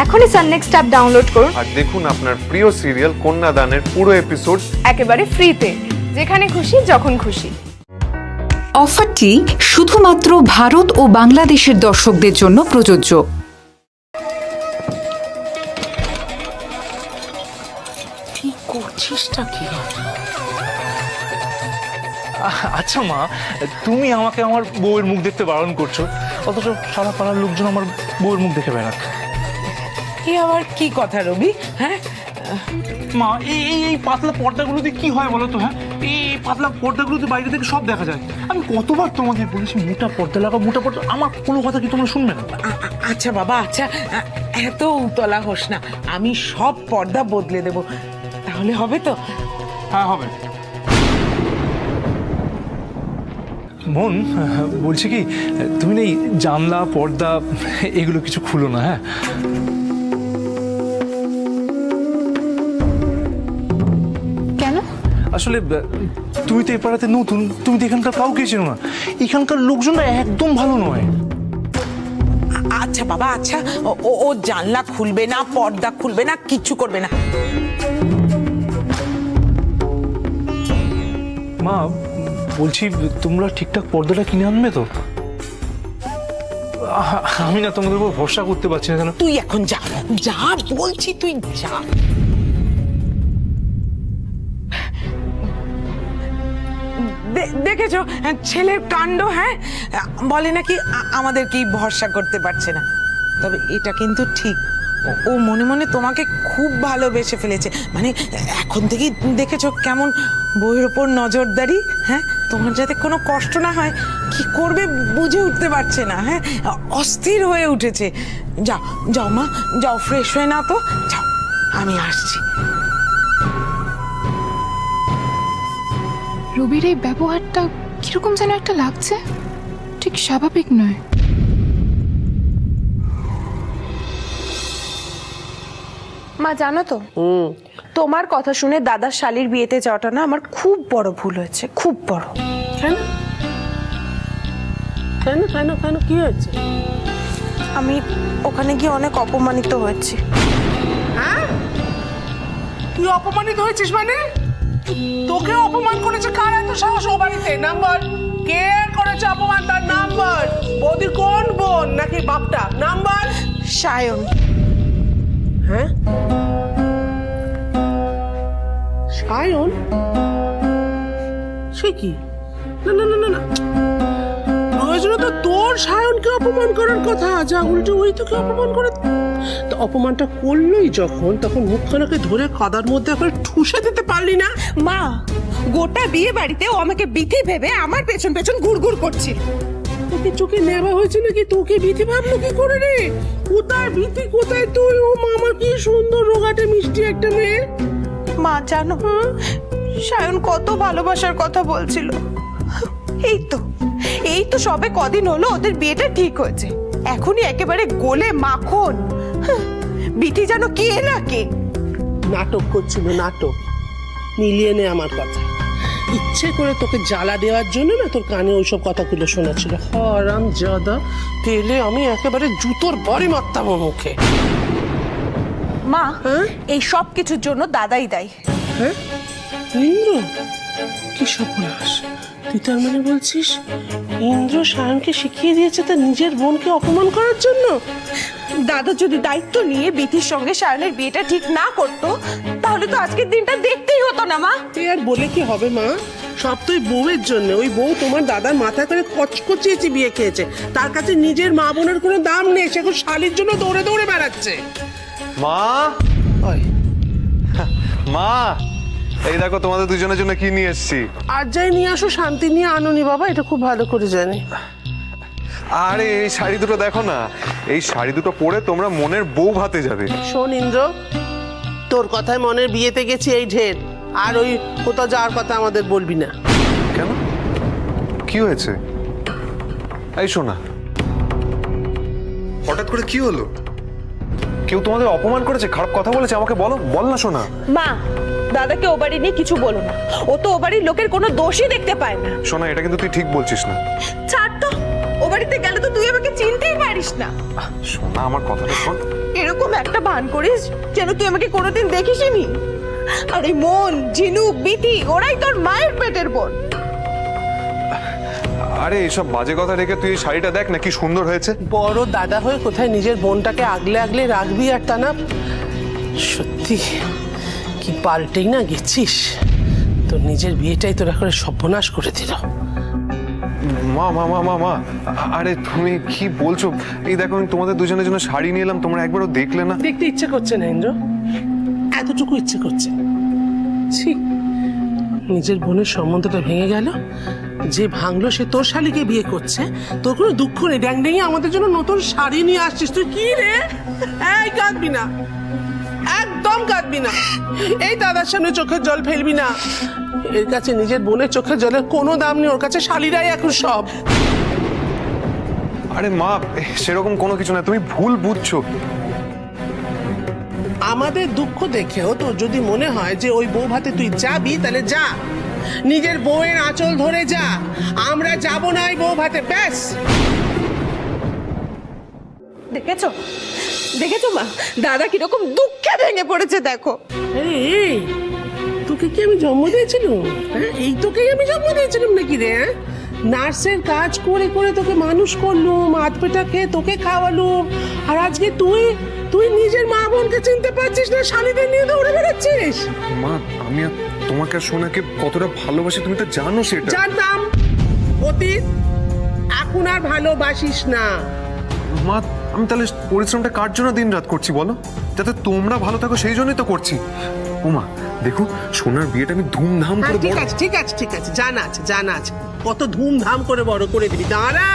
এখনই সান next app download করুন আর দেখুন আপনার প্রিয় সিরিয়াল কন্যাদানের পুরো এপিসোড একেবারে ফ্রিতে, যেখানে খুশি যখন খুশি। অফারটি শুধুমাত্র ভারত ও বাংলাদেশের দর্শকদের জন্য প্রযোজ্য। কি করছিসটা কি? আচ্ছা মা, তুমি আমাকে আমার বউয়ের মুখ দেখতে বারণ করছো, অথচ সারা পাড়ার লোকজন আমার বউয়ের মুখ দেখে বেড়াক। কি আবার কি কথা রবি? হ্যাঁ মা, এই এই এই পাতলা পর্দাগুলোতে কি হয় বলো তো? হ্যাঁ, এই পাতলা পর্দাগুলোতে বাইরে থেকে সব দেখা যায়। আমি কতবার তোমাদের বলেছি মোটা পর্দা লাগাও, মোটা পর্দা। আমার কোনো কথা কি তোমরা শুনবে না? আচ্ছা বাবা, আচ্ছা এত উতলা হোস না, আমি সব পর্দা বদলে দেব, তাহলে হবে তো? হ্যাঁ হবে। বোন, বলছি কি, তুমি না এই জানলা পর্দা এগুলো কিছু খুলো না। হ্যাঁ, কেন? আসলে তুমি তো এই পাড়াতে নতুন, তুমি তো এখানকার কাউকে চেনো না। এখানকার লোকজনরা একদম ভালো নয়। আচ্ছা বাবা, আচ্ছা ও জানলা খুলবে না, পর্দা খুলবে না, কিচ্ছু করবে না। মা, বলছি তোমরা ঠিকঠাক পর্দাটা কিনে আনবে তো? আমি না তোমাদের উপর ভরসা করতে পারছি না। কেন? তুই এখন যা যা বলছি, তুই যা। দেখেছো ছেলের কাণ্ড? হ্যাঁ, বলে নাকি আমাদের কি ভরসা করতে পারছে না। তবে এটা কিন্তু ঠিক, ও মনে মনে তোমাকে খুব ভালোবেসে ফেলেছে। মানে এখন থেকেই দেখেছো কেমন বইয়ের ওপর নজরদারি। হ্যাঁ, তোমার যাতে কোনো কষ্ট না হয় কি করবে বুঝে উঠতে পারছে না। হ্যাঁ, অস্থির হয়ে উঠেছে। যাও যাও মা, যাও ফ্রেশ হয়ে নাও তো, যাও, আমি আসছি। রবির এই ব্যবহারটা কিরকম যেন একটা লাগছে, ঠিক স্বাভাবিক নয়। মা জানো তো, তোমার কথা শুনে দাদার শালির বিয়েতে যাওয়াটা না আমার খুব বড় ভুল হয়েছে, খুব বড়। কেন কেন কেন কেন কি হয়েছে? আমি ওখানে গিয়ে অনেক অপমানিত হয়েছি। হ্যাঁ, তুই অপমানিত হয়েছিস মানে? তোকে অপমান করেছে কার? এত সাহস ও বাড়িতে? নাম্বার কে করেছে অপমান? তার নাম্বার? বৌদির কোন বোন নাকি বাপটা? নাম্বার? সায়ন। হ্যাঁ, সায়ন? সে কি? না না না না না, প্রয়োজনে তো তোর সায়নকে অপমান করার কথা, যা উল্টো ওই তোকে অপমান করে। তো অপমানটা করলোই যখন, তখন মুখখানাকে ধরে কাদার মধ্যে একবার ঠুসে দিতে পারলি না? মা, গোটা বিয়ে বাড়িতে ও আমাকে বিথি ভেবে আমার পেছন পেছন ঘুরঘুর করছিল। তোকে চোখে নেওয়া হয়েছে নাকি? তোকে বিথি ভাবলো কি করে রে? কোথায় বিথি, কোথায় তুই? ও মামা, কি সুন্দর রোগাটে মিষ্টি একটা মেয়ে। মা জানো, সায়ন কত ভালোবাসার কথা বলছিল। এই তো সবে কদিন হলো ওদের বিয়েটা ঠিক হয়েছে, এখনই একেবারে গোলে মাখন। বিথি জানো কে না কে? নাটক করছিল, নাটক। মিলিয়ে নে আমার কথা। ইচ্ছে করে তোকে জ্বালা দেওয়ার জন্য না তোর কানে ওইসব কথাগুলো শোনাচ্ছিল। হরাম জাদা, পেলে আমি একেবারে জুতোর বড়ি মারতাম ওর মুখে। মা, এই সব কিছুর জন্য দাদাই দায়ী। হ্যাঁ, ইন্দ্র? কি সর্বনাশ! তুই তার মানে বলছিস ইন্দ্র সায়নকে শিখিয়ে দিয়েছে তার নিজের বোনকে অপমান করার জন্য? দাদা যদি দায়িত্ব নিয়ে বিথির সঙ্গে সায়নের বিয়েটা ঠিক না করতো, তাহলে তো আজকের দিনটা দেখতেই হতো না। মা, তুই আর বলে কি হবে মা? সব তো ওই বউয়ের জন্য। ওই বউ তোমার দাদার মাথা করে কচকচিয়েছে বিয়ে খেয়েছে, তার কাছে নিজের মা বোনের কোনো দাম নেই, সে এখন শালির জন্য দৌড়ে দৌড়ে বেড়াচ্ছে। মা, মা, এই দেখো তোমাদের দুজনের জন্য কি নিয়ে এসেছি। আর যাই নিয়ে আসো, শান্তি নিয়ে আনোনি বাবা, এটা খুব ভালো করে জানি। আরে এই শাড়ি দুটো দেখো না, এই শাড়ি দুটো পরে তোমরা মনের বউ ভাতে যাবে। শোন ইন্দ্র, তোর কথায় মনের বিয়েতে গেছি এই ঢের, আর ওই কোথাও যাওয়ার কথা আমাদের বলবি না। কেন, কি হয়েছে? এই শোনা, হঠাৎ করে কি হলো? কেউ তোমাদের অপমান করেছে, খারাপ কথা বলেছে? আমাকে বলো, বল না শোনা। মা, দাদাকে ও বাড়ি নিয়ে কিছু বলো না, ও তো ও বাড়ির লোকের কোনো দোষই দেখতে পায় না। শোনা, এটা কিন্তু তুই ঠিক বলছিস না। ছাড় তো, ও বাড়িতে গেলে তো তুই আমাকে চিনতেই পারিস না। শোনা, আমার কথাটা শোন। এরকম একটা ভান করিস যেন তুই আমাকে কোনোদিন দেখিসনি। আরে মন, ঝিনুক, বিথি ওরাই তোর মায়ের পেটের বোন। আরে এসব বাজে কথা রেখে তুই এই শাড়িটা দেখ না কি সুন্দর হয়েছে। বড় দাদা হয়ে কোথায় নিজের বোনটাকে আগলে আগলে রাখবি, আর তা না সত্যি কি পাল্টেই না গেছিস। তোর নিজের বিয়েটাই তোরা করে সর্বনাশ করে দিল। মা মা মা মা মা আরে তুমি কি বলছো? এই দেখো আমি তোমাদের দুজনের জন্য শাড়ি নিয়ে এলাম, তোমরা একবারও দেখলে না। দেখতে ইচ্ছে করছে না ইন্দ্র, এতটুকু ইচ্ছে করছে না। ছি, নিজের বোনের সম্বন্ধটা ভেঙে গেল। যে ভাঙলো সে তোর শালিকে বিয়ে করছে, তোর কোনো দুঃখ নেই। ড্যাং ড্যাঙে আমাদের জন্য নতুন শাড়ি নিয়ে আসছিস, তুই কি রে? এই কাঁদবি না, একদম কাঁদবি না। এই দাদার সামনে চোখের জল ফেলবি না। এর কাছে নিজের বোনের চোখের জলের কোনো দাম নেই, ওর কাছে শালিরাই এখন সব। আরে মা সেরকম কোনো কিছু না, তুমি ভুল বুঝছো। আমাদের দুঃখ দেখেও তোর যদি মনে হয় যে ওই বউ ভাতে তুই যাবি, তাহলে যা, নিজের বউয়ের আঁচল ধরে যা। আমরা যাব না ওই বউ ভাতে, ব্যাস। দেখেছো দেখেছো মা, দাদা কিরকম দুঃখে ভেঙে পড়েছে দেখো। আরে এই, তোকে কি আমি জন্ম দিয়েছিলাম? হ্যাঁ, এই তোকেই আমি জন্ম দিয়েছিলাম নাকি রে? হ্যাঁ, নার্সের কাজ করে করে তোকে মানুষ করলুম, হাত পেটা খেয়ে তোকে খাওয়ালুম, আর আজকে তুই তুই নিজের মা বোনকে চিনতে পারছিস না, শালিদের নিয়ে দৌড়ে বেড়াচ্ছিস। মা আমি আর তোমাকে আর সোনাকে কতটা ভালোবাসি তুমি তো জানো সেটা। জানতাম, অতীত, এখন আর ভালোবাসিস না। মা আমি তাহলে পরিশ্রমটা কার জন্য দিন রাত করছি বলো? যাতে তোমরা ভালো থাকো সেই জন্যই তো করছি। ও মা দেখো সোনার বিয়েটা আমি ধুমধাম করে ঠিক বড়- আছে ঠিক আছে ঠিক আছে, জানা আছে জানা আছে, কত ধুমধাম করে বড় করে দিবি। দাঁড়া,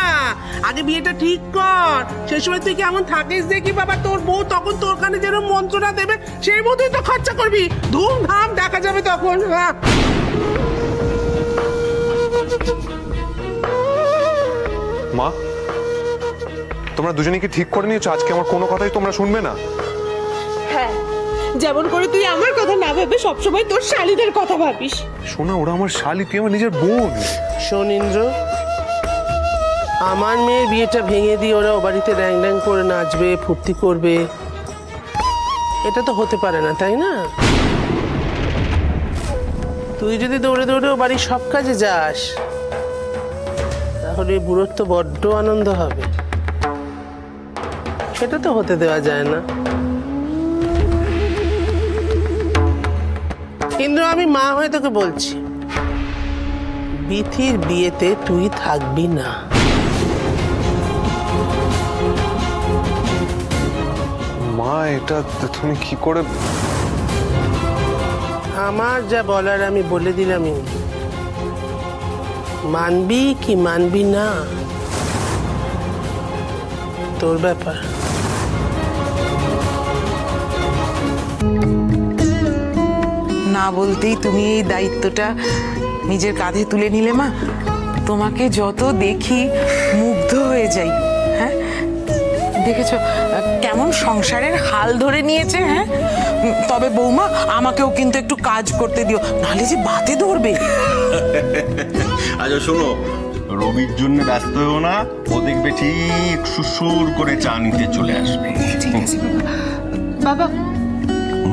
আগে বিয়েটা ঠিক কর। সেই সময় তুই কেমন থাকিস দেখি বাবা, তোর বউ তখন তোর কানে যেরকম মন্ত্রটা দেবে সেই মতোই তো খরচা করবি। ধুমধাম দেখা যাবে তখন। হ্যাঁ, মা তোমরা দুজনে কি ঠিক করে নিয়েছো আজকে আমার কোনো কথাই তোমরা শুনবে না? হ্যাঁ, যেমন করে তুই আমার কথা না ভেবে সবসময় তোর শালিদের কথা ভাবিস। সোনা ওরা আমার শালি, তুই আমার নিজের বোন। শোন ইন্দ্র, আমার মেয়ের বিয়েটা ভেঙে দিয়ে ওরা ও বাড়িতে ড্যাং ড্যাং করে নাচবে, ফুর্তি করবে, এটা তো হতে পারে না, তাই না? তুই যদি দৌড়ে দৌড়ে ও বাড়ির সব কাজে যাস, তাহলে বুড়োর তো বড্ড আনন্দ হবে। সেটা তো হতে দেওয়া যায় না। ইন্দ্র, আমি মা হয়ে তোকে বলছি, বিথির বিয়েতে তুই থাকবি না। মা এটা তুমি কি করে? আমার যা বলার আমি বলে দিলাম। মানবি কি মানবি না তোর ব্যাপার। না বলতেই তুমি এই দায়িত্বটা নিজের কাঁধে তুলে নিলে মা। তোমাকে যত দেখি মুগ্ধ হয়ে যাই। হ্যাঁ, দেখেছো কেমন সংসারের হাল ধরে নিয়েছে। হ্যাঁ, তবে বৌমা আমাকেও কিন্তু একটু কাজ করতে দিও, নাহলে যে বাতে ধরবে। আচ্ছা শোনো, রবির জন্য ব্যস্ত হও না, ও দেখবে ঠিক সুসুর করে চা নিতে চলে আসবে। ঠিক আছে বাবা,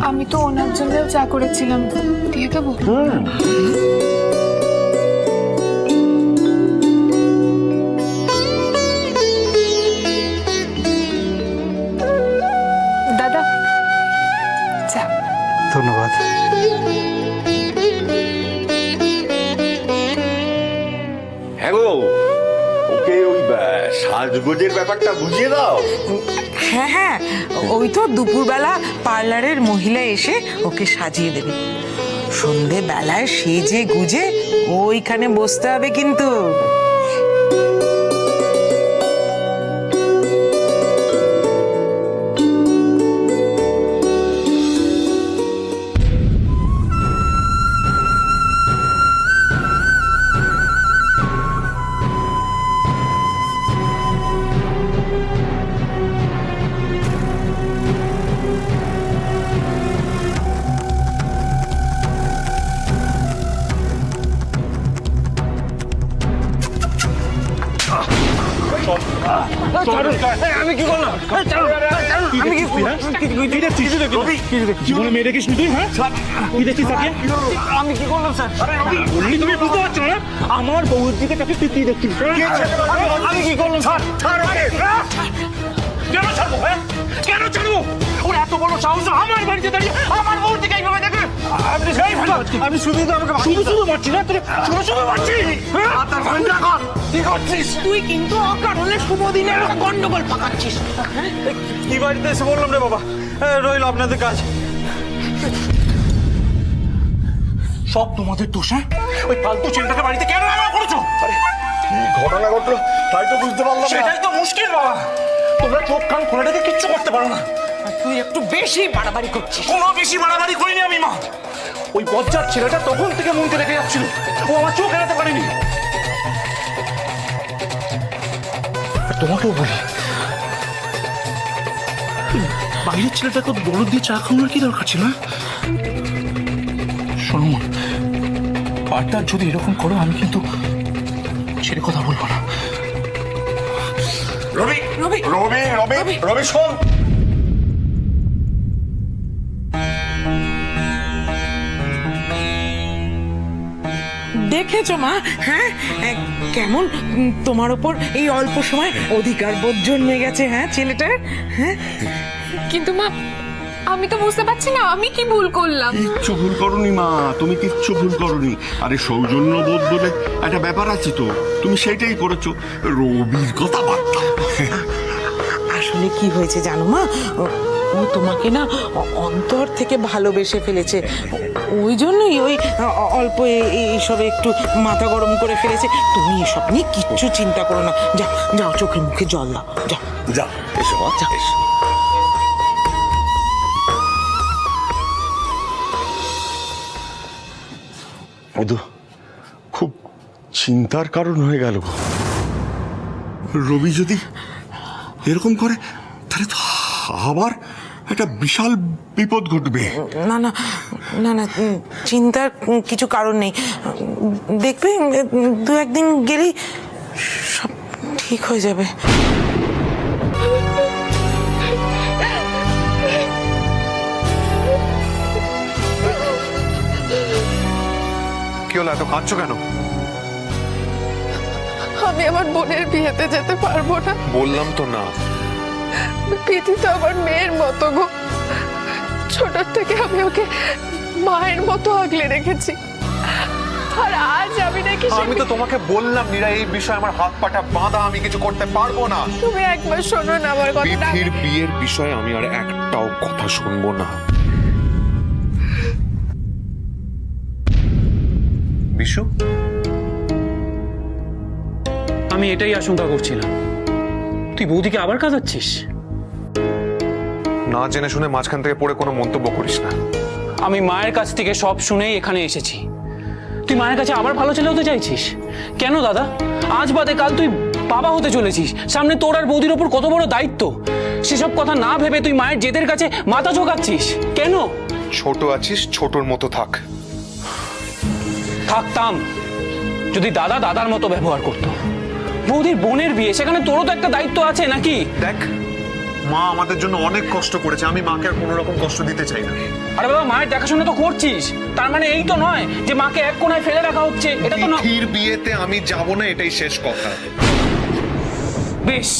আমি তো ওনার জন্যও চা করেছিলাম, দিয়ে দেবো? দাদা চা। ধন্যবাদ। হ্যাঁ গো, ওকে ওই সাজগোজের ব্যাপারটা বুঝিয়ে দাও। হ্যাঁ হ্যাঁ, ওই তো দুপুরবেলা পার্লারের মহিলা এসে ওকে সাজিয়ে দেবে। সন্ধেবেলায় সেজে গুজে ওইখানে বসতে হবে কিন্তু। আমি কি করলাম? আমি কি কি দেখছিস জীবনে মেয়ে দেখিস তুই হ্যাঁ কি দেখছিস তাকে আমি কি করলাম স্যার বললি তুমি বুঝতে পারছো না আমার বউর দিকে তাকে তুই দেখছিস আমি কি করলাম স্যার কেন ছাড়বো হ্যাঁ কেন ছাড়বো ওর এত বড় সাহস আমার বাড়িতে দাঁড়িয়ে আমার বউর দিকে এইভাবে দেখে আমি শুধু তো আমাকে শুধু মারছি না তুই শুধু মারছি কি করছিস তুই কিন্তু অকারণে শুভ দিনের গন্ডগোল পাকাচ্ছিস। কি বাড়িতে এসে বললাম রে বাবা রইল আপনাদের কাজ সব তোমাদের দোষ হ্যাঁ ওই ফালতু ছেলেটাকে বাড়িতে কেন আনা করেছো ঘটনা ঘটলো তাই তো বুঝতে পারলাম সেটাই তো মুশকিল বাবা তোমরা চোখ কান খোলাটাকে কিচ্ছু করতে পারো না তুই একটু বেশি বাড়াবাড়ি করছিস। কোনো বেশি বাড়াবাড়ি করিনি আমি মা ওই বজ্জার ছেলেটা তখন থেকে মনকে রেখে যাচ্ছিল ও আমার চোখ এড়াতে পারেনি আর তোমাকেও বলি বাইরের ছেলেটাকে দৌড় দিয়ে চা খাওয়ানোর কি দরকার ছিল শোনো মা পার্টনার যদি এরকম করো আমি কিন্তু ছেড়ে কথা বলবো না রবি রবি রবি রবি রবি শোন দেখেছো মা হ্যাঁ কেমন তোমার ওপর এই অল্প সময় অধিকার বোধ জন্মে গেছে হ্যাঁ ছেলেটার হ্যাঁ কিন্তু মা আমি তো বুঝতে পারছি না আমি কি ভুল করলাম। কিচ্ছু ভুল করনি মা তুমি কিচ্ছু ভুল করনি আরে সৌজন্য বোধ বলে একটা ব্যাপার আছে তো তুমি সেটাই করেছো রবির কথা বাদ দাও। আসলে কি হয়েছে জানো মা ও তোমাকে না অন্তর থেকে ভালোবেসে ফেলেছে ওই জন্যই ওই অল্প এইসবে একটু মাথা গরম করে ফেলেছে তুমি এসব নিয়ে কিচ্ছু চিন্তা করো না যাও যাও চোখে মুখে জল দাও যাও যা এসো মা এসো মধু খুব চিন্তার কারণ হয়ে গেল রবি যদি এরকম করে তাহলে তো আবার একটা বিশাল বিপদ ঘটবে না না না না চিন্তার কিছু কারণ নেই দেখবে দু একদিন গেলেই সব ঠিক হয়ে যাবে কি হলো এত কাঁদছো কেন আমি আমার বোনের বিয়েতে যেতে পারবো না। বললাম তো না প্রীতি তো আমার মেয়ের মতো গো ছোট থেকে আমি ওকে মায়ের মতো আগলে রেখেছি আর আজ আমি নাকি আমি তো তোমাকে বললাম নীরা এই বিষয়ে আমার হাত পাটা বাঁধা আমি কিছু করতে পারবো না তুমি একবার শোনো না আমার কথাটা বিথির বিয়ের বিষয়ে আমি আর একটাও কথা শুনবো না বিশু আমি এটাই আশঙ্কা করছিলাম তুই বৌদিকে আবার কাঁদাচ্ছিস না জেনে শুনে মাঝখান থেকে পড়ে কোনো মন্তব্য করিস না আমি মায়ের কাছ থেকে সব শুনেই এখানে এসেছি তুই মায়ের কাছে আবার ভালো ছেলে হতে চাইছিস কেন দাদা আজ বাদে কাল তুই বাবা হতে চলেছিস সামনে তোর আর বৌদির ওপর কত বড় দায়িত্ব সেসব কথা না ভেবে তুই মায়ের জেদের কাছে মাথা ঝোঁকাচ্ছিস কেন ছোট আছিস ছোটর মতো থাক থাকতাম যদি দাদা দাদার মতো ব্যবহার করতো বৌদির বোনের বিয়ে সেখানে তোরও তো একটা দায়িত্ব আছে নাকি দেখ মা আমাদের জন্য অনেক কষ্ট করেছে আমি মাকে আর কোনো রকম কষ্ট দিতে চাই না আরে বাবা মায়ের দেখাশোনা তো করছিস তার মানে এই তো নয় যে মাকে এক কোণায় ফেলে রাখা হচ্ছে এটা তো না বিথির বিয়েতে আমি যাব না এটাই শেষ কথা বেশ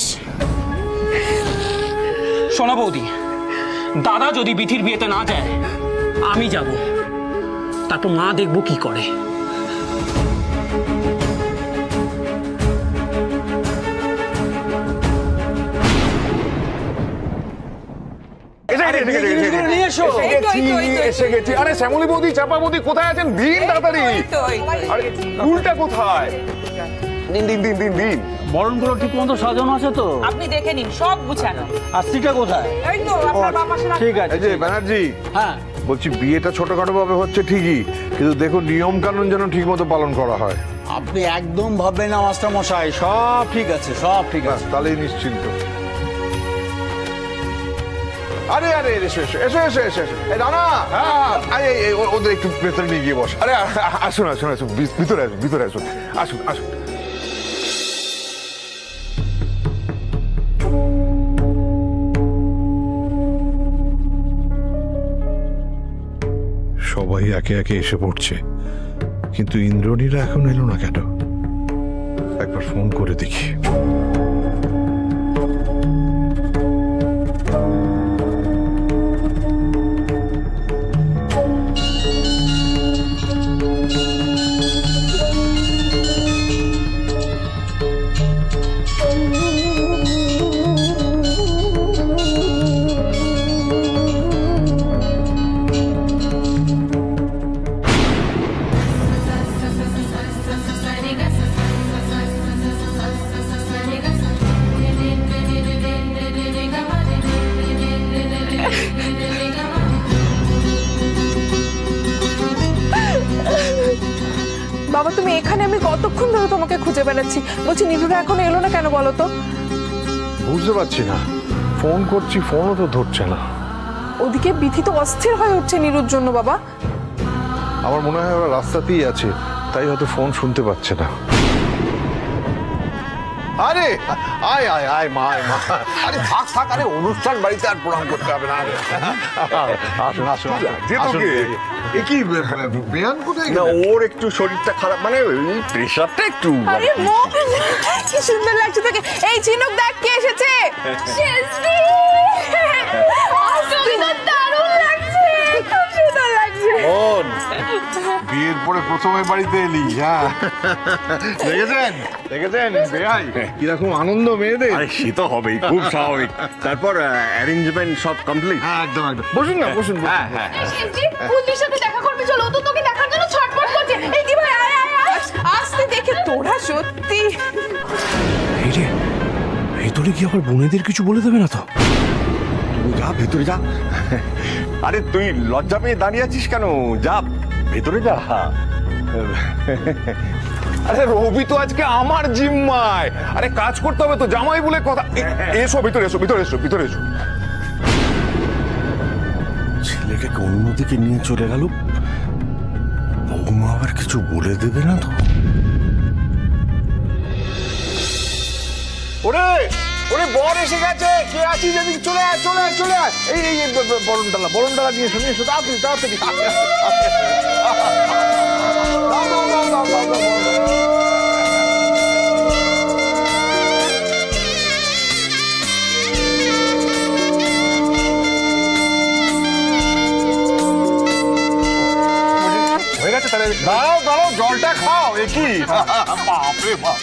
শোনা বৌদি দাদা যদি বিথির বিয়েতে না যায় আমি যাব তারপর মা দেখবো কি করে এসে গেছি আরে শ্যামলী বৌদি চাপা বৌদি কোথায় আছেন দিন তাড়াতাড়ি আরে ফুলটা কোথায় দিন দিন দিন দিন দিন বরণগুলো ঠিক মতো সাজানো আছে তো আপনি দেখে নিন সব গুছানো আর সিটা কোথায় এই তো আপনার বাবার সাথে ঠিক আছে এই যে ব্যানার্জি হ্যাঁ বলছি বিয়েটা ছোটখাটো ভাবে হচ্ছে ঠিকই কিন্তু দেখো নিয়ম কানুন যেন ঠিক মতো পালন করা হয় আপনি একদম ভাববেন না মাস্টার মশাই সব ঠিক আছে সব ঠিক ব্যাস, আছে তাহলেই নিশ্চিন্ত আরে আরে এসো এসো এসো এসো এসো এসো এই দানা আরে ওদের একটু ভেতরে নিয়ে গিয়ে বস আরে আসুন আসুন আসুন ভিতরে আসুন ভিতরে আসুন আসুন আসুন সবাই একে একে এসে পড়ছে, কিন্তু ইন্দ্রনীরা এখন এলো না কেন? একবার ফোন করে দেখি। বাবা তুমি এখানে, আমি কতক্ষণ ধরে তোমাকে খুঁজে বেড়াচ্ছি। বলছি নিভুদা এখন এলো না কেন বলো তো? বুঝতে পারছি না, ফোন করছি ফোনও তো ধরছে না। ওদিকে বিথি তো অস্থির হয়ে উঠছে নিরুর জন্য বাবা। আমার মনে হয় ওরা রাস্তাতেই আছে, তাই হয়তো ফোন শুনতে পাচ্ছে না। আরে আয় আয় আয় মা, আয় মা। আরে থাক থাক, আরে অনুষ্ঠান বাড়িতে আর প্রণাম করতে হবে না। আসুন আসুন আসুন। এ কি বেয়ান কোথায় গেল? ওর একটু শরীরটা খারাপ, মানে ওই প্রেশারটা একটু। আরে মো, কি সুন্দর লাগছে তোকে। এই চিনুক দেখ কে এসেছে। শেষবি আসলে দারুণ লাগছে, খুব সুন্দর লাগছে। বোন, বিয়ের পরে প্রথমে বাড়িতে এলি। হ্যাঁ দেখেছেন দেখেছেন বেয়াই কিরকম আনন্দ মেয়েদের। আরে সে তো হবেই, খুব স্বাভাবিক। তারপর অ্যারেঞ্জমেন্ট সব কমপ্লিট। হ্যাঁ একদম একদম, বসুন না বসুন। হ্যাঁ হ্যাঁ শেষবি পুলিশের সাথে দেখা করবে চলো, ও তো তোকে দেখার জন্য ছটফট করছে। এই দি ভাই আয় আয় আয়, আসতে দেখে তোরা সত্যি। এই রে, ভেতরে কি আবার বোনেদের কিছু বলে দেবে না তো? যা ভেতরে যা। আরে তুই লজ্জা পেয়ে দাঁড়িয়ে আছিস কেন? যা ভেতরে যা। আরে রবি তো আজকে আমার জিম্মায়, আরে কাজ করতে হবে তো, জামাই বলে কথা। এসো ভিতরে এসো, ভিতরে এসো, ভিতরে এসো। ছেলেকে অন্যদিকে নিয়ে চলে গেল, বৌমা আবার কিছু বলে দেবে না তো? ওরে ওরে বর এসে গেছে, কে আছিস এদিকে চলে আয় চলে আয় চলে আয়। এই এই এই বরণডালা নিয়ে এসো নিয়ে এসো, তাড়াতাড়ি তাড়াতাড়ি। দাও, দাও, দাও, দাও, দাও, দাও, দাও। হয়ে গেছে তাহলে, দাঁড়াও দাঁড়াও, জলটা খাও। এ কি বাপরে বাপ।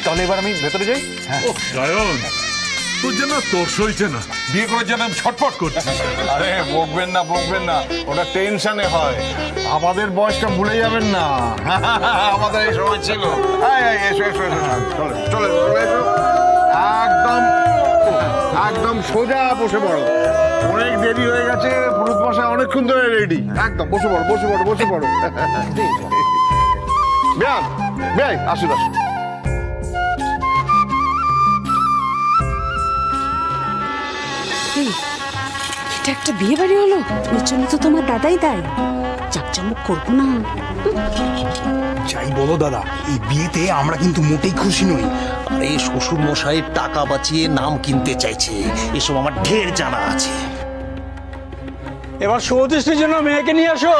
তাহলে এবার আমি ভেতরে যাই। সায়ন, তোর যেন তোর সইছে না, বিয়ে করার জন্য আমি ছটফট করছি। আরে বকবেন না বকবেন না, ওটা টেনশনে হয়। আমাদের বয়সটা ভুলে যাবেন না, আমাদের এই সময় ছিল। এসো এসো এসো, চলে চলে চলে এসো। একদম একদম সোজা বসে পড়ো, অনেক দেরি হয়ে গেছে, পুরুত মশাই অনেকক্ষণ ধরে রেডি। একদম বসে পড়ো বসে পড়ো বসে পড়ো। বেয়ান বেয়াই আসুন আসুন। এটা একটা বিয়ে বাড়ি হলো, এর জন্য তো তোমার দাদাই দায়। জাকজমক করবো না। যাই বলো দাদা, এই বিয়েতে আমরা কিন্তু মোটেই খুশি নই। আরে শ্বশুর মশাই টাকা বাঁচিয়ে নাম কিনতে চাইছে, এসব আমার ঢের জানা আছে। এবার শুভদৃষ্টির জন্য মেয়েকে নিয়ে আসো।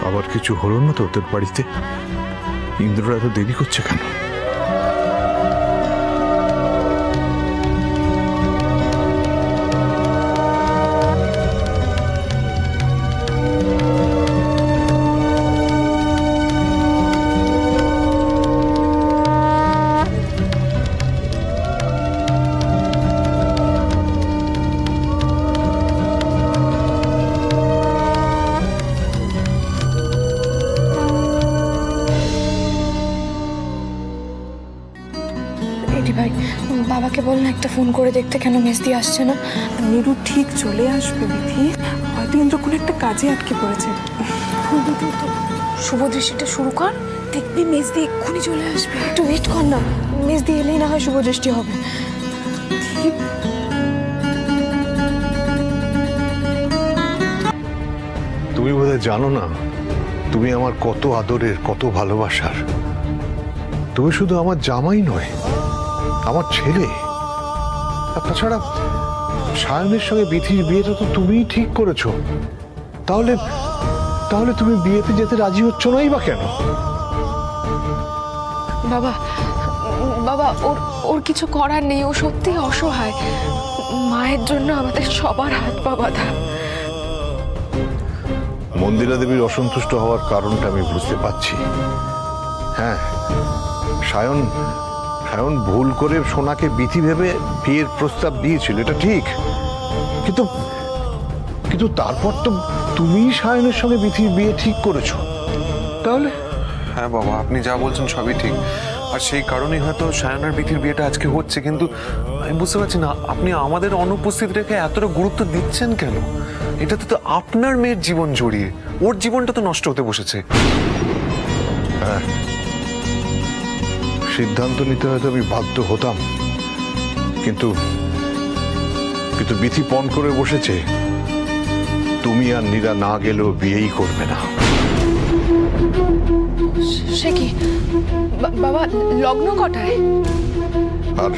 আবার কিছু হলো না তো তোর বাড়িতে? ইন্দ্র এত দেরি করছে কেন? ভাই বাবাকে বল না একটা ফোন করে দেখতে, কেন মেসদি আসছে না। নিরু ঠিক চলে আসবে বিধি, হয়তো ইন্দ্র কোনো একটা কাজে আটকে পড়েছে। শুভ দৃষ্টিটা শুরু কর, দেখবি মেসদি এক্ষুনি চলে আসবে। একটু ওয়েট কর না, মেসদি এলেই না হয় শুভ দৃষ্টি হবে। তুমি বোধহয় জানো না, তুমি আমার কত আদরের, কত ভালোবাসার। তুমি শুধু আমার জামাই নয়, আমার ছেলে। আর তাছাড়া সায়নের সঙ্গে বিথির বিয়েটা তো তুমিই ঠিক করেছো, তাহলে তাহলে তুমি বিয়েতে যেতে রাজি হচ্ছ নাই বা কেন? বাবা বাবা ওর ওর কিছু করার নেই, ও সত্যি অসহায়। মায়ের জন্য আমাদের সবার হাত পা বাঁধা। মন্দিরা দেবীর অসন্তুষ্ট হওয়ার কারণটা আমি বুঝতে পারছি। হ্যাঁ, সায়ন সায়ন ভুল করে সোনাকে বিথি ভেবে বিয়ের প্রস্তাব দিয়েছিল, এটা ঠিক, কিন্তু কিন্তু তারপর তো তুমিই সায়নের সঙ্গে বিথির বিয়ে ঠিক করেছো, তাহলে? হ্যাঁ বাবা, আপনি যা বলছেন সবই ঠিক, আর সেই কারণেই হয়তো সায়নার বিথির বিয়েটা আজকে হচ্ছে। কিন্তু আমি বুঝতে পারছি না আপনি আমাদের অনুপস্থিত রেখে এতটা গুরুত্ব দিচ্ছেন কেন? এটাতে তো আপনার মেয়ের জীবন জড়িয়ে, ওর জীবনটা তো নষ্ট হতে বসেছে। হ্যাঁ, সিদ্ধান্ত নিতে হয়তো আমি বাধ্য হতাম, কিন্তু কিন্তু বিথি পণ করে বসেছে তুমি আর নীরা না গেলেও বিয়েই করবে না। সে কি বাবা, লগ্ন কটায়? আর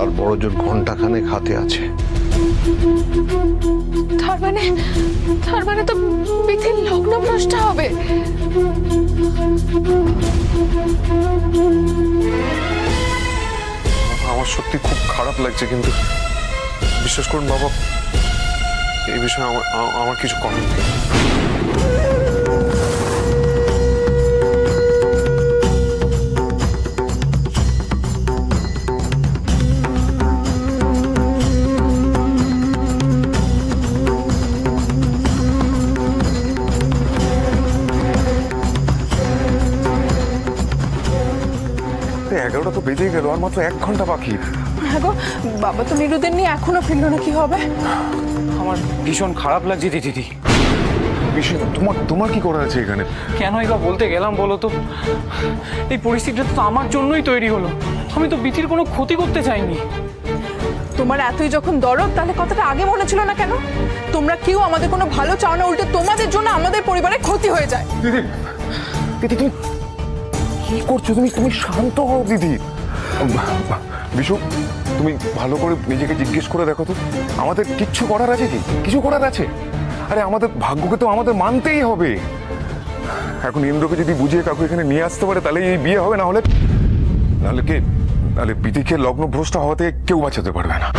আর বড়জোর ঘন্টাখানেক হাতে আছে। তার মানে তো বিথির লগ্ন ভ্রষ্ট হবে। আমার সত্যি খুব খারাপ লাগছে, কিন্তু বিশ্বাস করুন বাবা, এই বিষয়ে আমার কিছু করার নেই। এগারোটা তো বেজেই গেল, আর মাত্র 1 ঘন্টা বাকি। হ্যাঁ গো, বাবা তো নিরুদের নিয়ে এখনো ফিরলো না, কি হবে? আমার ভীষণ খারাপ লাগছে দিদি। বিষয় তোমার কি করার আছে এখানে? কেনই বা বলতে গেলাম বলো তো? এই পরিস্থিতিটা তো আমার জন্যই তৈরি হলো। আমি তো বিথির কোনো ক্ষতি করতে চাইনি। তোমার এতই যখন দরদ, তাহলে কথাটা আগে মনে ছিল না কেন? তোমরা কেউ আমাদের কোনো ভালো চাও না, উল্টে তোমাদের জন্য আমাদের পরিবারের ক্ষতি হয়ে যায়। দিদি দিদি তুমি কি করছো? তুমি শান্ত হও দিদি। বিশু, তুমি ভালো করে নিজেকে জিজ্ঞেস করে দেখো তো, আমাদের কিচ্ছু করার আছে কি? কিছু করার আছে? আরে আমাদের ভাগ্যকে তো আমাদের মানতেই হবে। এখন ইন্দ্রকে যদি বুঝিয়ে কাকু এখানে নিয়ে আসতে পারে, তাহলে এই বিয়ে হবে, না হলে বিধিকে লগ্ন ভ্রষ্ট হওয়া থেকে কেউ বাঁচাতে পারবে না।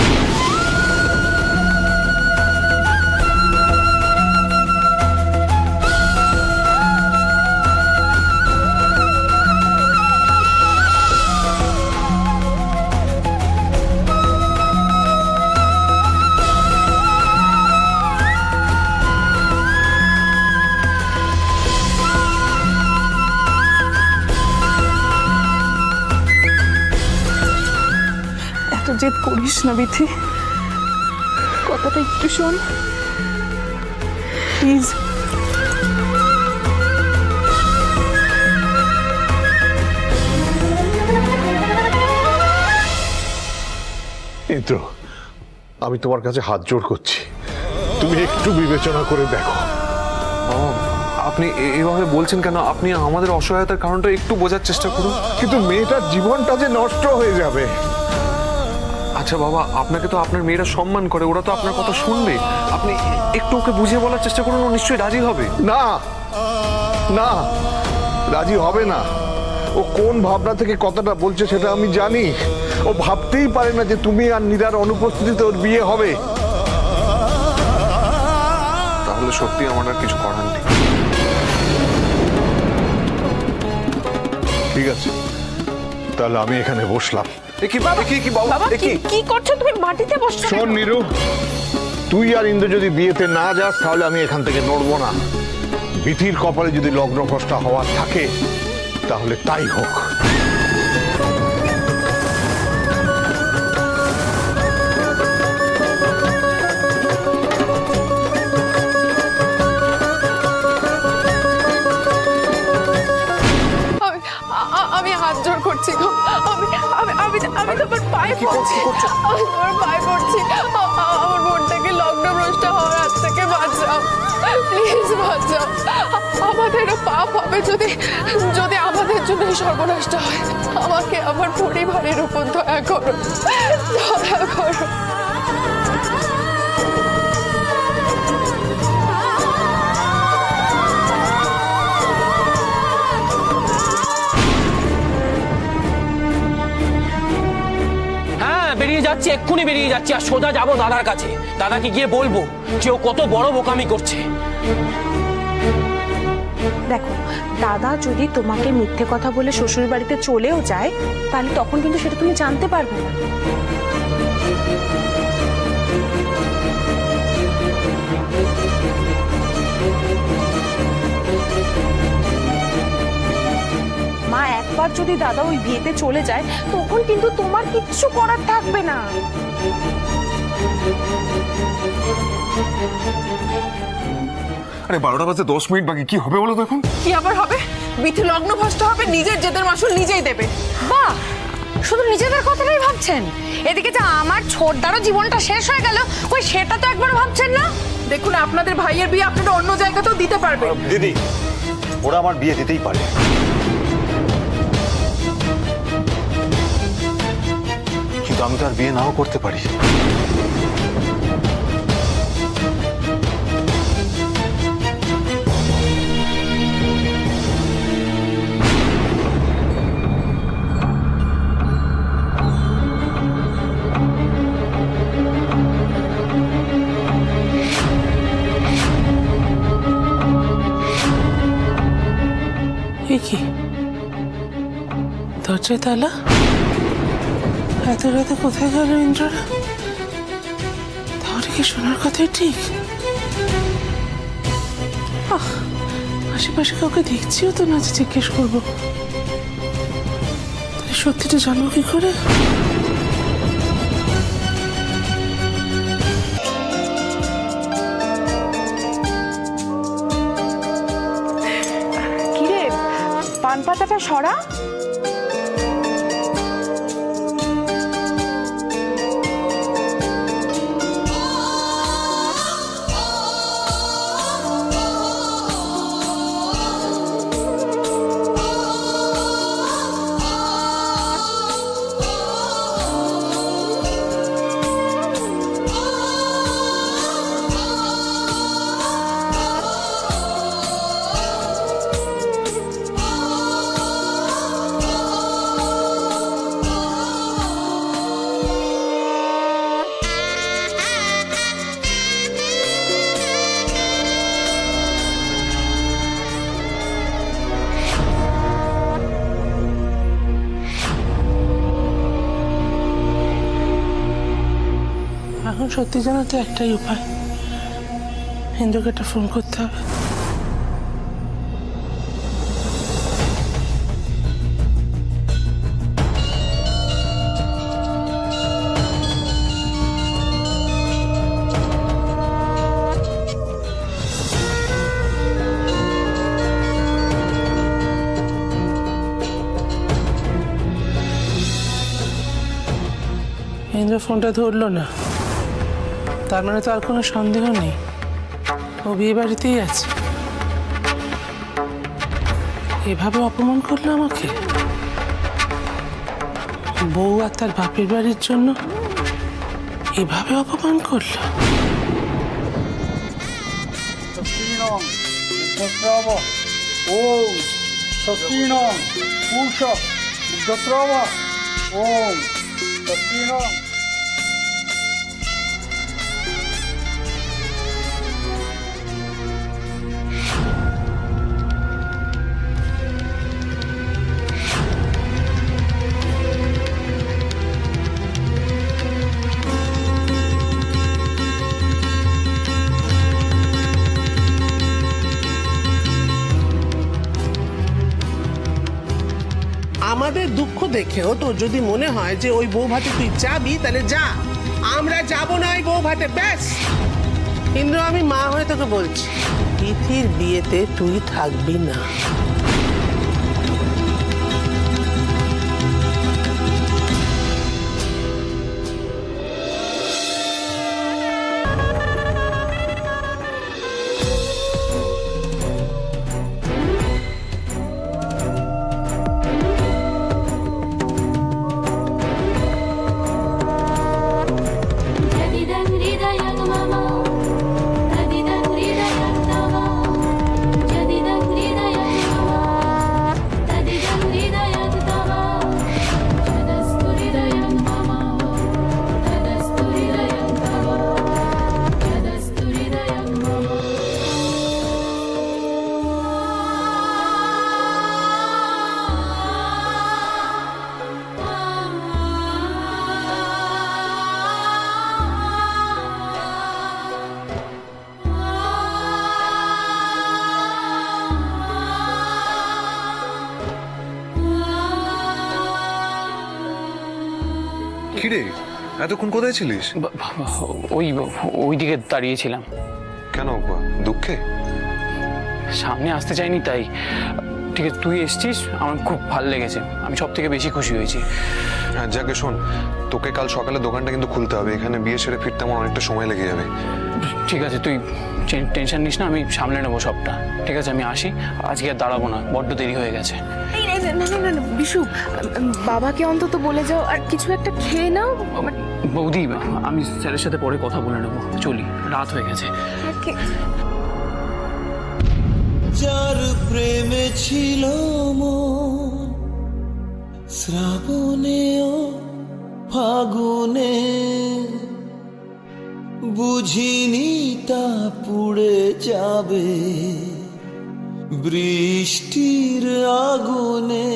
এত জেদ করিস না বিথি, কথাটা একটু শোন প্লিজ। ইন্দ্র, আমি তোমার কাছে হাত জোড় করছি, তুমি একটু বিবেচনা করে দেখো। আপনি এভাবে বলছেন কেন? আপনি আমাদের অসহায়তার কারণটা একটু বোঝার চেষ্টা করুন। কিন্তু মেয়েটার জীবনটা যে নষ্ট হয়ে যাবে। আচ্ছা বাবা, আপনাকে তো আপনার মেয়েরা সম্মান করে, ওরা তো আপনার কথা শুনবে। আপনি একটু ওকে বুঝিয়ে বলার চেষ্টা করুন, ও নিশ্চয়ই রাজি হবে। না না, রাজি হবে না। ও কোন ভাবনা থেকে কথাটা বলছে সেটা আমি জানি। ও ভাবতেই পারে না যে তুমি আর নীরার অনুপস্থিতিতে ওর বিয়ে হবে। তাহলে সত্যি আমার আর কিছু করার নেই। ঠিক আছে, তাহলে আমি এখানে বসলাম। কি করছো তুমি? মাটিতে বসছো? শোন নীরু, তুই আর ইন্দ্র যদি বিয়েতে না যাস, তাহলে আমি এখান থেকে নড়বো না। বিথির কপালে যদি লগ্ন ভ্রষ্টা হওয়ার থাকে, তাহলে তাই হোক। আমি হাত জোর করছি গো, আমি আমি আমি আমি তোমার পায়ে পড়ছি, আমি তোমার পায়ে পড়ছি, আমার বোনটাকে লগ্নভ্রষ্ট হওয়ার হাত থেকে বাঁচাও, প্লিজ বাঁচাও। আমাদেরও পাপ হবে যদি যদি আমাদের জন্য এই সর্বনাশটা হয়। আমাকে আমার পরিবারের উপর দয়া করো, দয়া করো। হ্যাঁ, বেরিয়ে যাচ্ছি, এক্ষুনি বেরিয়ে যাচ্ছি, আর সোজা যাবো দাদার কাছে। দাদাকে গিয়ে বলবো যে ও কত বড় বোকামি করছে। দেখো, দাদা যদি তোমাকে মিথ্যে কথা বলে শ্বশুর বাড়িতে চলেও যায়, তাহলে তখন কিন্তু সেটা তুমি জানতে পারবে না। মা, একবার যদি দাদা ওই বিয়েতে চলে যায়, তখন কিন্তু তোমার কিচ্ছু করার থাকবে না। আরে 12টা বাজে 10 মিনিট বাকি, কি হবে বলো তো এখন? কি আবার হবে? বিথি লগ্নভ্রষ্ট হবে, নিজের জেদের মাসুল নিজেই দেবে। বাহ, শুধু নিজেদের কথাটাই ভাবছেন, এদিকে যে আমার ছোটদারও জীবনটা শেষ হয়ে গেল, ওই সেটা তো একবার ভাবছেন না। দেখুন, আপনাদের ভাইয়ের বিয়ে আপনারা অন্য জায়গাতেও দিতে পারবে। দিদি, ওরা আমার বিয়ে দিতেই পারে। কিন্তু আমি তো আর বিয়ে নাও করতে পারি। কি দরজায় তালা? এত রাতে কোথায় গেল ইন্দ্ররা? তাহলে কি শোনার কথাই ঠিক? আশেপাশে কাউকে দেখছিও তো না যে জিজ্ঞেস করবো। সত্যিটা জানবো কি করে? কিরে, পান পাতাটা সরা। এখন সত্যি জানা তো একটাই উপায়, ইন্দ্রকে একটা ফোন করতে হবে। ইন্দ্র ফোনটা ধরলো না, তার মানে তো আর কোনো সন্দেহ নেই, ও বিয়ে বাড়িতেই আছে। এভাবে অপমান করলো আমাকে, বউ আর তার বাপের বাড়ির জন্য এভাবে অপমান করলো। আমাদের দুঃখ দেখেও তো যদি মনে হয় যে ওই বউ ভাতে তুই যাবি, তাহলে যা, আমরা যাব না ওই বউ ভাতে, ব্যাস। ইন্দ্র, আমি মা হয়ে তোকে বলছি, তিথির বিয়েতে তুই থাকবি না। কিরে এতক্ষণ কোথায় ছিলিস? ওই দিকে দাঁড়িয়েছিলাম। কেন দুঃখে? সামনে আসতে চাইনি তাই। ঠিক আছে, তুই এসছিস, আমার খুব ভালো লেগেছে, আমি সব থেকে বেশি খুশি হয়েছি। হ্যাঁ যাকে শোন, তোকে কাল সকালে দোকানটা কিন্তু খুলতে হবে, এখানে বিয়ে সেরে ফিরতে আমার অনেকটা সময় লেগে যাবে। ঠিক আছে, তুই টেনশন নিস না, আমি সামলে নেবো সবটা। ঠিক আছে, আমি আসি, আজকে আর দাঁড়াবো না, বড্ড দেরি হয়ে গেছে। না না না বিশু, বাবাকে অন্তত বলে যাও আর কিছু একটা খেয়ে নাও। বৌদি, আমি স্যারের সাথে পরে কথা বলে নেবো, চলি, রাত হয়ে গেছে। যার প্রেমে ছিল মন, শ্রাবণে ও ফাগুনে, বুঝিনি তা পুড়ে যাবে বৃষ্টির আগুনে।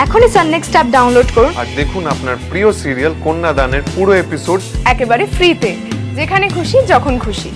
এখনই সান নেক্সট অ্যাপ ডাউনলোড করুন আর দেখুন আপনার প্রিয় সিরিয়াল কন্যাদানের পুরো এপিসোড একেবারে ফ্রিতে, যেখানে খুশি যখন খুশি।